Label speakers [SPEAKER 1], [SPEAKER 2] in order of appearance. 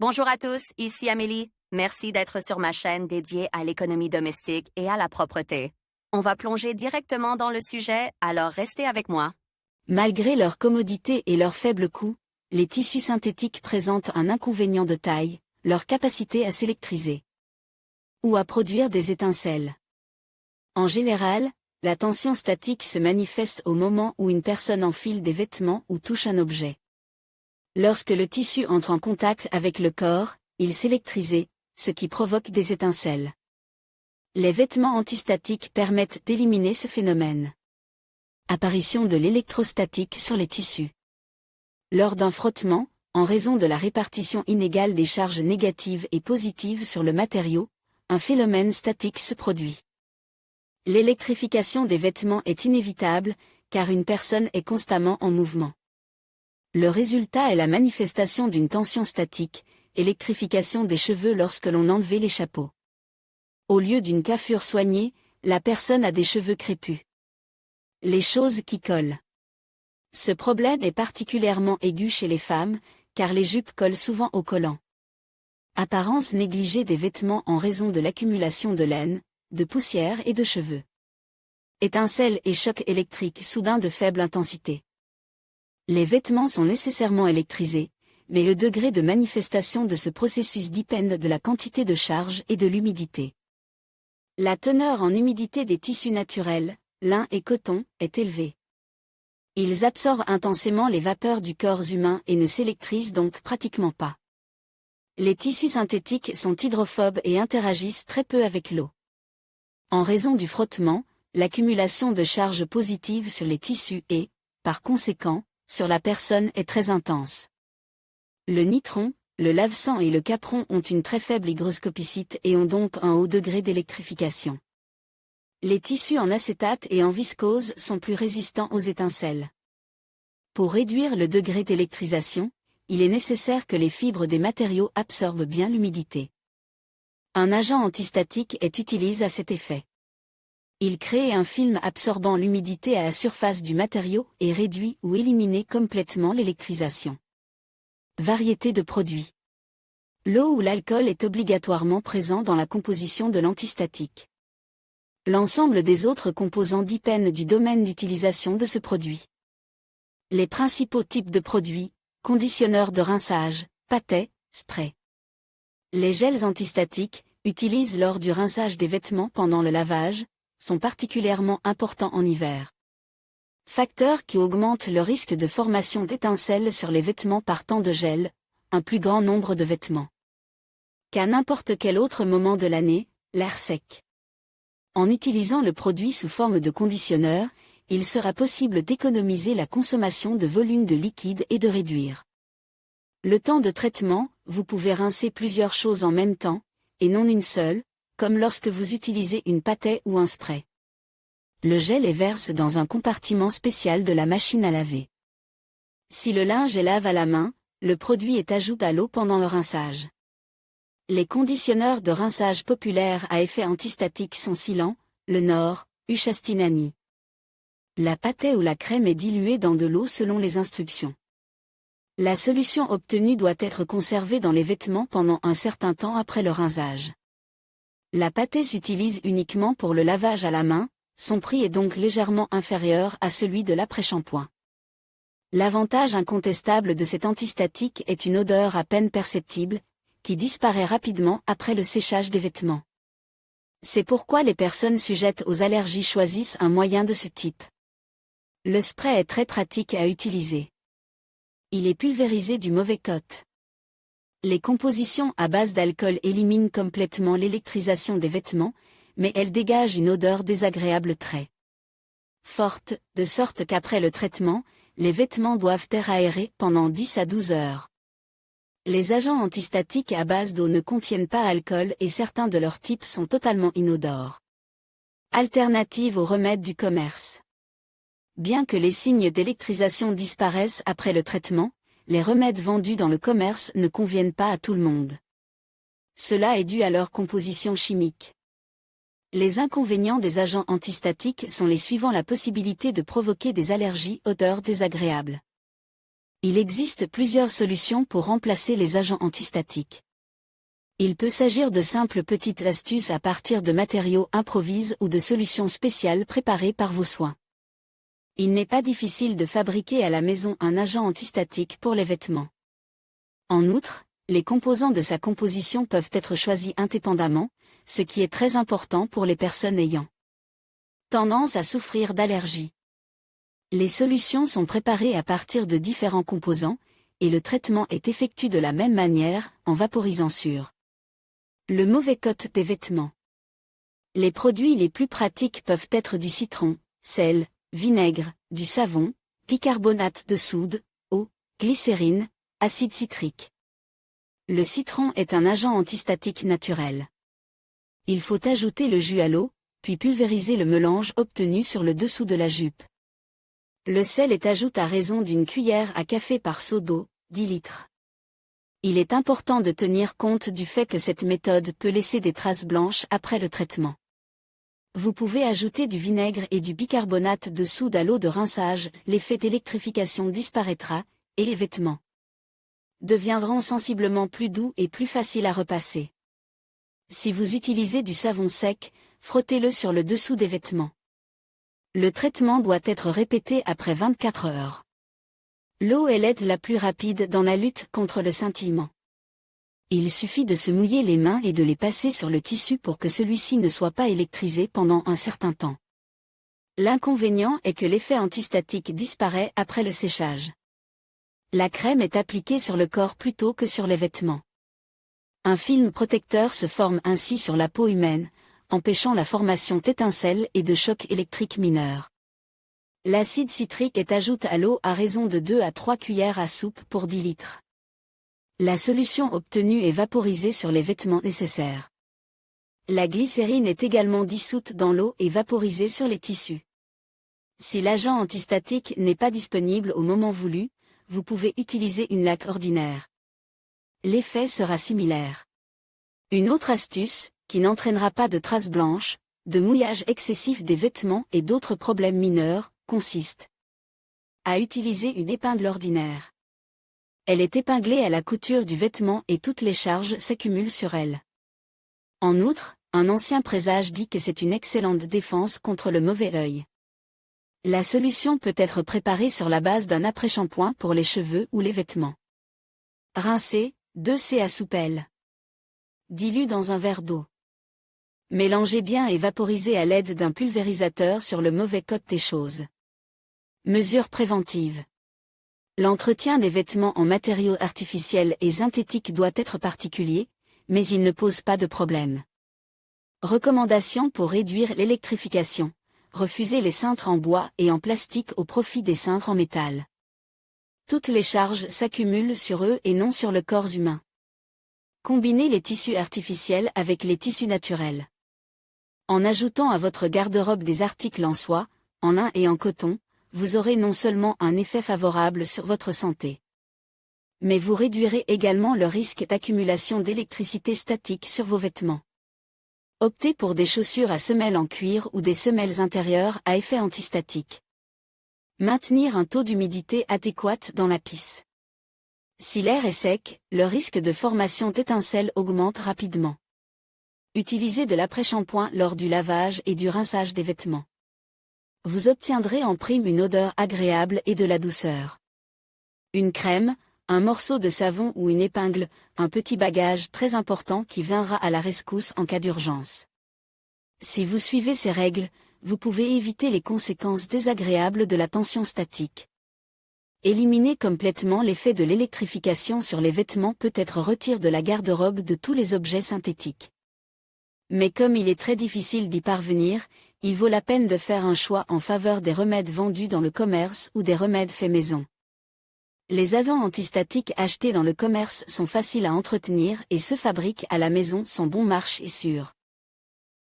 [SPEAKER 1] Bonjour à tous, ici Amélie. Merci d'être sur ma chaîne dédiée à l'économie domestique et à la propreté. On va plonger directement dans le sujet, alors restez avec moi.
[SPEAKER 2] Malgré leur commodité et leur faible coût, les tissus synthétiques présentent un inconvénient de taille, leur capacité à s'électriser ou à produire des étincelles. En général, la tension statique se manifeste au moment où une personne enfile des vêtements ou touche un objet. Lorsque le tissu entre en contact avec le corps, il s'électrise, ce qui provoque des étincelles. Les vêtements antistatiques permettent d'éliminer ce phénomène. Apparition de l'électrostatique sur les tissus. Lors d'un frottement, en raison de la répartition inégale des charges négatives et positives sur le matériau, un phénomène statique se produit. L'électrification des vêtements est inévitable, car une personne est constamment en mouvement. Le résultat est la manifestation d'une tension statique, électrification des cheveux lorsque l'on enlevait les chapeaux. Au lieu d'une coiffure soignée, la personne a des cheveux crépus. Les choses qui collent. Ce problème est particulièrement aigu chez les femmes, car les jupes collent souvent au collant. Apparence négligée des vêtements en raison de l'accumulation de laine, de poussière et de cheveux. Étincelles et chocs électriques soudains de faible intensité. Les vêtements sont nécessairement électrisés, mais le degré de manifestation de ce processus dépend de la quantité de charge et de l'humidité. La teneur en humidité des tissus naturels, lin et coton, est élevée. Ils absorbent intensément les vapeurs du corps humain et ne s'électrisent donc pratiquement pas. Les tissus synthétiques sont hydrophobes et interagissent très peu avec l'eau. En raison du frottement, l'accumulation de charges positives sur les tissus et, par conséquent, sur la personne est très intense. Le nitron, le lave-sang et le capron ont une très faible hygroscopicité et ont donc un haut degré d'électrification. Les tissus en acétate et en viscose sont plus résistants aux étincelles. Pour réduire le degré d'électrisation, il est nécessaire que les fibres des matériaux absorbent bien l'humidité. Un agent antistatique est utilisé à cet effet. Il crée un film absorbant l'humidité à la surface du matériau et réduit ou élimine complètement l'électrisation. Variété de produits. L'eau ou l'alcool est obligatoirement présent dans la composition de l'antistatique. L'ensemble des autres composants dépendent du domaine d'utilisation de ce produit. Les principaux types de produits, conditionneurs de rinçage, pâtés, sprays. Les gels antistatiques, utilisés lors du rinçage des vêtements pendant le lavage, sont particulièrement importants en hiver. Facteurs qui augmentent le risque de formation d'étincelles sur les vêtements par temps de gel, un plus grand nombre de vêtements. Qu'à n'importe quel autre moment de l'année, l'air sec. En utilisant le produit sous forme de conditionneur, il sera possible d'économiser la consommation de volume de liquide et de réduire le temps de traitement. Vous pouvez rincer plusieurs choses en même temps, et non une seule, comme lorsque vous utilisez une pâtée ou un spray. Le gel est versé dans un compartiment spécial de la machine à laver. Si le linge est lave à la main, le produit est ajouté à l'eau pendant le rinçage. Les conditionneurs de rinçage populaires à effet antistatique sont Silan, Le Nord, Ushastinani. La pâtée ou la crème est diluée dans de l'eau selon les instructions. La solution obtenue doit être conservée dans les vêtements pendant un certain temps après le rinçage. La pâtée s'utilise uniquement pour le lavage à la main, son prix est donc légèrement inférieur à celui de l'après-shampoing. L'avantage incontestable de cet antistatique est une odeur à peine perceptible, qui disparaît rapidement après le séchage des vêtements. C'est pourquoi les personnes sujettes aux allergies choisissent un moyen de ce type. Le spray est très pratique à utiliser. Il est pulvérisé du mauvais côté. Les compositions à base d'alcool éliminent complètement l'électrisation des vêtements, mais elles dégagent une odeur désagréable très forte, de sorte qu'après le traitement, les vêtements doivent être aérés pendant 10 à 12 heures. Les agents antistatiques à base d'eau ne contiennent pas alcool et certains de leurs types sont totalement inodores. Alternative aux remèdes du commerce. Bien que les signes d'électrisation disparaissent après le traitement, les remèdes vendus dans le commerce ne conviennent pas à tout le monde. Cela est dû à leur composition chimique. Les inconvénients des agents antistatiques sont les suivants: la possibilité de provoquer des allergies, odeurs désagréables. Il existe plusieurs solutions pour remplacer les agents antistatiques. Il peut s'agir de simples petites astuces à partir de matériaux improvisés ou de solutions spéciales préparées par vos soins. Il n'est pas difficile de fabriquer à la maison un agent antistatique pour les vêtements. En outre, les composants de sa composition peuvent être choisis indépendamment, ce qui est très important pour les personnes ayant tendance à souffrir d'allergies. Les solutions sont préparées à partir de différents composants, et le traitement est effectué de la même manière, en vaporisant sur le mauvais coat des vêtements. Les produits les plus pratiques peuvent être du citron, sel, vinaigre, du savon, bicarbonate de soude, eau, glycérine, acide citrique. Le citron est un agent antistatique naturel. Il faut ajouter le jus à l'eau, puis pulvériser le mélange obtenu sur le dessous de la jupe. Le sel est ajouté à raison d'une cuillère à café par seau d'eau, 10 litres. Il est important de tenir compte du fait que cette méthode peut laisser des traces blanches après le traitement. Vous pouvez ajouter du vinaigre et du bicarbonate de soude à l'eau de rinçage, l'effet d'électrification disparaîtra, et les vêtements deviendront sensiblement plus doux et plus faciles à repasser. Si vous utilisez du savon sec, frottez-le sur le dessous des vêtements. Le traitement doit être répété après 24 heures. L'eau est l'aide la plus rapide dans la lutte contre le scintillement. Il suffit de se mouiller les mains et de les passer sur le tissu pour que celui-ci ne soit pas électrisé pendant un certain temps. L'inconvénient est que l'effet antistatique disparaît après le séchage. La crème est appliquée sur le corps plutôt que sur les vêtements. Un film protecteur se forme ainsi sur la peau humaine, empêchant la formation d'étincelles et de chocs électriques mineurs. L'acide citrique est ajouté à l'eau à raison de 2 à 3 cuillères à soupe pour 10 litres. La solution obtenue est vaporisée sur les vêtements nécessaires. La glycérine est également dissoute dans l'eau et vaporisée sur les tissus. Si l'agent antistatique n'est pas disponible au moment voulu, vous pouvez utiliser une laque ordinaire. L'effet sera similaire. Une autre astuce, qui n'entraînera pas de traces blanches, de mouillage excessif des vêtements et d'autres problèmes mineurs, consiste à utiliser une épingle ordinaire. Elle est épinglée à la couture du vêtement et toutes les charges s'accumulent sur elle. En outre, un ancien présage dit que c'est une excellente défense contre le mauvais œil. La solution peut être préparée sur la base d'un après-shampoing pour les cheveux ou les vêtements. Rincez, 2 c à soupelle. Dilue dans un verre d'eau. Mélangez bien et vaporisez à l'aide d'un pulvérisateur sur le mauvais coat des choses. Mesures préventives. L'entretien des vêtements en matériaux artificiels et synthétiques doit être particulier, mais il ne pose pas de problème. Recommandations pour réduire l'électrification. Refusez les cintres en bois et en plastique au profit des cintres en métal. Toutes les charges s'accumulent sur eux et non sur le corps humain. Combinez les tissus artificiels avec les tissus naturels. En ajoutant à votre garde-robe des articles en soie, en lin et en coton, vous aurez non seulement un effet favorable sur votre santé, mais vous réduirez également le risque d'accumulation d'électricité statique sur vos vêtements. Optez pour des chaussures à semelles en cuir ou des semelles intérieures à effet antistatique. Maintenir un taux d'humidité adéquat dans la pisse. Si l'air est sec, le risque de formation d'étincelles augmente rapidement. Utilisez de l'après-shampoing lors du lavage et du rinçage des vêtements. Vous obtiendrez en prime une odeur agréable et de la douceur. Une crème, un morceau de savon ou une épingle, un petit bagage très important qui viendra à la rescousse en cas d'urgence. Si vous suivez ces règles, vous pouvez éviter les conséquences désagréables de la tension statique. Éliminer complètement l'effet de l'électrification sur les vêtements peut être retiré de la garde-robe de tous les objets synthétiques. Mais comme il est très difficile d'y parvenir, il vaut la peine de faire un choix en faveur des remèdes vendus dans le commerce ou des remèdes faits maison. Les agents antistatiques achetés dans le commerce sont faciles à entretenir et ceux fabriqués à la maison sont bon marché et sûrs.